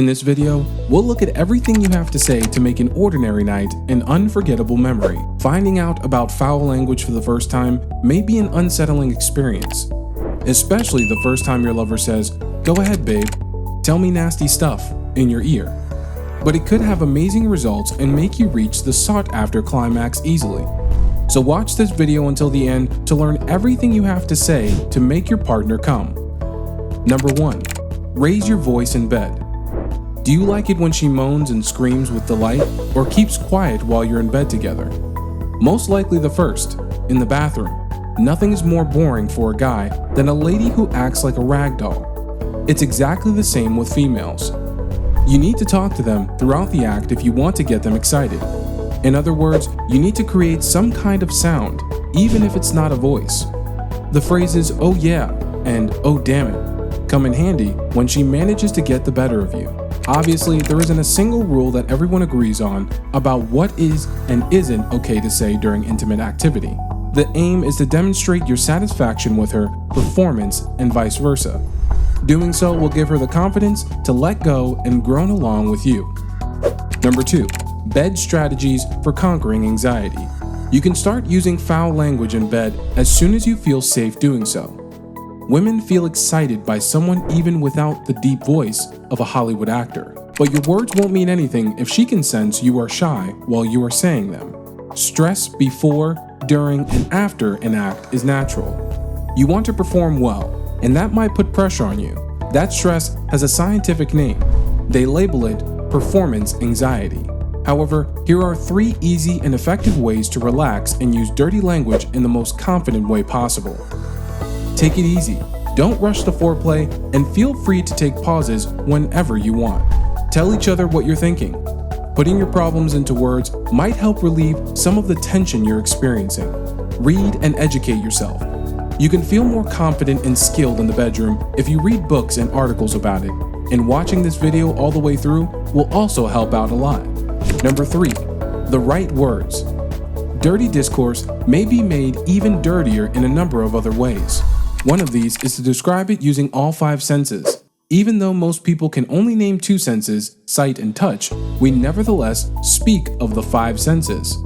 In this video, we'll look at everything you have to say to make an ordinary night an unforgettable memory. Finding out about foul language for the first time may be an unsettling experience, especially the first time your lover says, "Go ahead, babe, tell me nasty stuff," in your ear. But it could have amazing results and make you reach the sought-after climax easily. So watch this video until the end to learn everything you have to say to make your partner come. Number 1. Raise your voice in bed. Do you like it when she moans and screams with delight, or keeps quiet while you're in bed together? Most likely the first, in the bathroom. Nothing is more boring for a guy than a lady who acts like a rag doll. It's exactly the same with females. You need to talk to them throughout the act if you want to get them excited. In other words, you need to create some kind of sound, even if it's not a voice. The phrases "oh yeah" and "oh damn it" come in handy when she manages to get the better of you. Obviously, there isn't a single rule that everyone agrees on about what is and isn't okay to say during intimate activity. The aim is to demonstrate your satisfaction with her performance and vice versa. Doing so will give her the confidence to let go and groan along with you. Number 2. Bed strategies for conquering anxiety. You can start using foul language in bed as soon as you feel safe doing so. Women feel excited by someone even without the deep voice of a Hollywood actor. But your words won't mean anything if she can sense you are shy while you are saying them. Stress before, during, and after an act is natural. You want to perform well, and that might put pressure on you. That stress has a scientific name. They label it performance anxiety. However, here are 3 easy and effective ways to relax and use dirty language in the most confident way possible. Take it easy. Don't rush the foreplay, and feel free to take pauses whenever you want. Tell each other what you're thinking. Putting your problems into words might help relieve some of the tension you're experiencing. Read and educate yourself. You can feel more confident and skilled in the bedroom if you read books and articles about it, and watching this video all the way through will also help out a lot. Number 3. The right words. Dirty discourse may be made even dirtier in a number of other ways. One of these is to describe it using all 5 senses. Even though most people can only name 2 senses, sight and touch, we nevertheless speak of the 5 senses.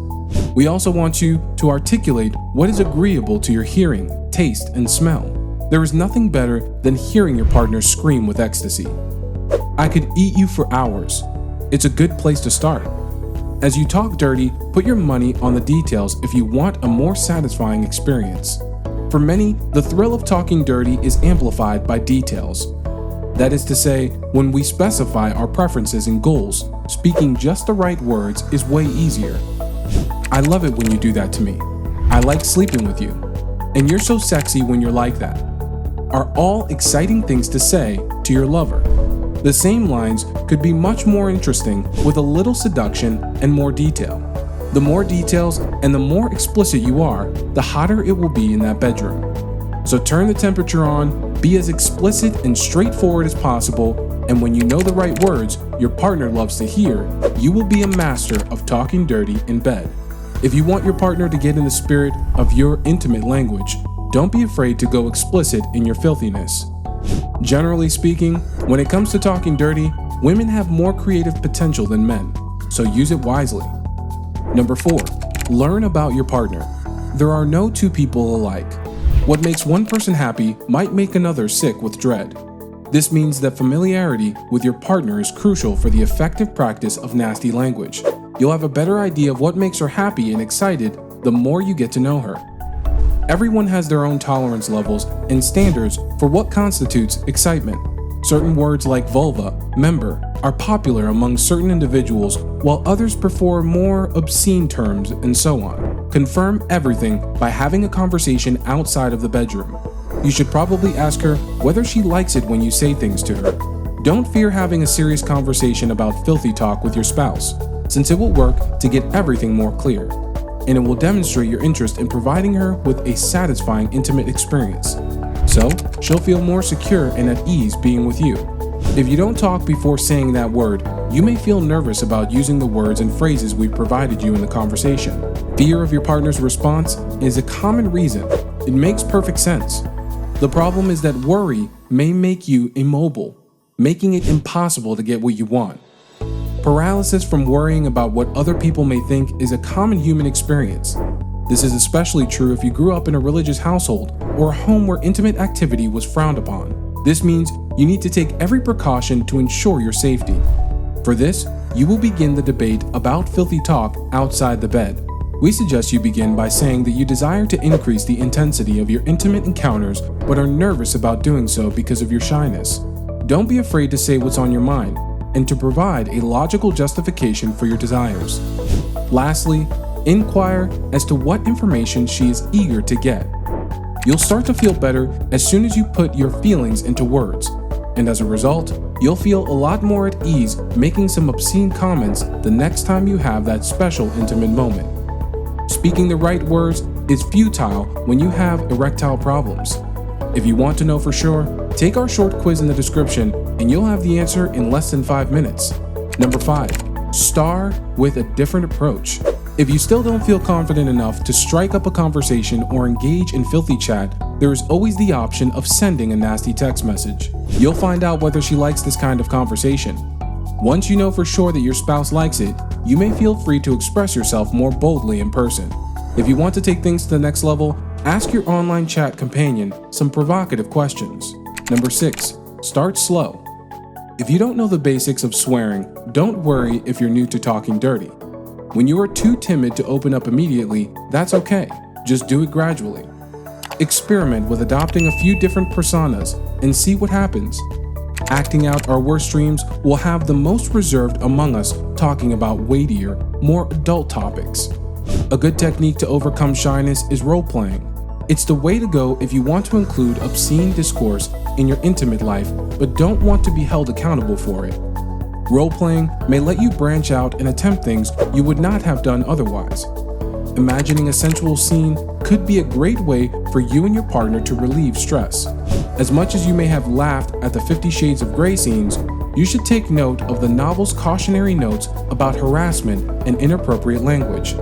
We also want you to articulate what is agreeable to your hearing, taste, and smell. There is nothing better than hearing your partner scream with ecstasy. "I could eat you for hours." It's a good place to start. As you talk dirty, put your money on the details if you want a more satisfying experience. For many, the thrill of talking dirty is amplified by details. That is to say, when we specify our preferences and goals, speaking just the right words is way easier. "I love it when you do that to me. I like sleeping with you. And you're so sexy when you're like that," are all exciting things to say to your lover. The same lines could be much more interesting with a little seduction and more detail. The more details and the more explicit you are, the hotter it will be in that bedroom. So turn the temperature on, be as explicit and straightforward as possible, and when you know the right words your partner loves to hear, you will be a master of talking dirty in bed. If you want your partner to get in the spirit of your intimate language, don't be afraid to go explicit in your filthiness. Generally speaking, when it comes to talking dirty, women have more creative potential than men, so use it wisely. Number 4. Learn about your partner. There are no 2 people alike. What makes one person happy might make another sick with dread. This means that familiarity with your partner is crucial for the effective practice of nasty language. You'll have a better idea of what makes her happy and excited the more you get to know her. Everyone has their own tolerance levels and standards for what constitutes excitement. Certain words like vulva, member, are popular among certain individuals, while others prefer more obscene terms, and so on. Confirm everything by having a conversation outside of the bedroom. You should probably ask her whether she likes it when you say things to her. Don't fear having a serious conversation about filthy talk with your spouse, since it will work to get everything more clear, and it will demonstrate your interest in providing her with a satisfying intimate experience. So, she'll feel more secure and at ease being with you. If you don't talk before saying that word, you may feel nervous about using the words and phrases we provided you in the conversation. Fear of your partner's response is a common reason. It makes perfect sense. The problem is that worry may make you immobile. making it impossible to get what you want. Paralysis from worrying about what other people may think is a common human experience. This is especially true if you grew up in a religious household or a home where intimate activity was frowned upon. This means you need to take every precaution to ensure your safety. For this, you will begin the debate about filthy talk outside the bed. We suggest you begin by saying that you desire to increase the intensity of your intimate encounters but are nervous about doing so because of your shyness. Don't be afraid to say what's on your mind and to provide a logical justification for your desires. Lastly, inquire as to what information she is eager to get. You'll start to feel better as soon as you put your feelings into words, and as a result, you'll feel a lot more at ease making some obscene comments the next time you have that special intimate moment. Speaking the right words is futile when you have erectile problems. If you want to know for sure, take our short quiz in the description and you'll have the answer in less than 5 minutes. Number 5. Star with a different approach. If you still don't feel confident enough to strike up a conversation or engage in filthy chat, there is always the option of sending a nasty text message. You'll find out whether she likes this kind of conversation. Once you know for sure that your spouse likes it, you may feel free to express yourself more boldly in person. If you want to take things to the next level, ask your online chat companion some provocative questions. Number 6. Start slow. If you don't know the basics of swearing, don't worry if you're new to talking dirty. When you are too timid to open up immediately, that's okay. Just do it gradually. Experiment with adopting a few different personas and see what happens. Acting out our worst dreams will have the most reserved among us talking about weightier, more adult topics. A good technique to overcome shyness is role-playing. It's the way to go if you want to include obscene discourse in your intimate life but don't want to be held accountable for it. Role-playing may let you branch out and attempt things you would not have done otherwise. Imagining a sensual scene could be a great way for you and your partner to relieve stress. As much as you may have laughed at the 50 Shades of Grey scenes, you should take note of the novel's cautionary notes about harassment and inappropriate language.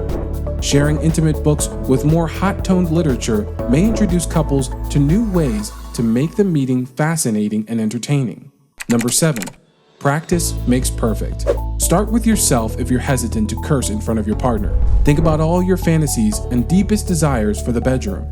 Sharing intimate books with more hot-toned literature may introduce couples to new ways to make the meeting fascinating and entertaining. Number 7. Practice makes perfect. Start with yourself if you're hesitant to curse in front of your partner. Think about all your fantasies and deepest desires for the bedroom.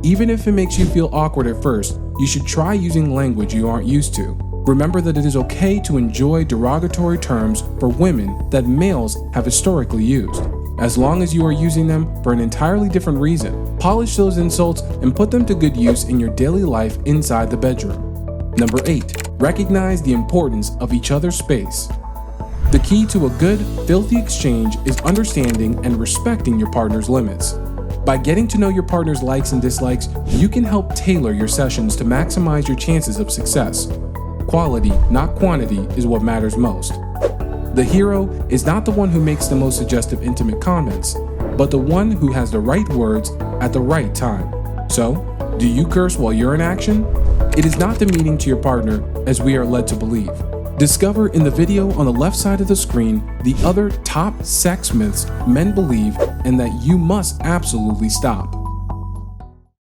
Even if it makes you feel awkward at first, you should try using language you aren't used to. Remember that it is okay to enjoy derogatory terms for women that males have historically used. As long as you are using them for an entirely different reason, polish those insults and put them to good use in your daily life inside the bedroom. Number 8. Recognize the importance of each other's space. The key to a good, filthy exchange is understanding and respecting your partner's limits. By getting to know your partner's likes and dislikes, you can help tailor your sessions to maximize your chances of success. Quality, not quantity, is what matters most. The hero is not the one who makes the most suggestive intimate comments, but the one who has the right words at the right time. So, do you curse while you're in action? It is not demeaning to your partner, as we are led to believe. Discover in the video on the left side of the screen the other top sex myths men believe and that you must absolutely stop.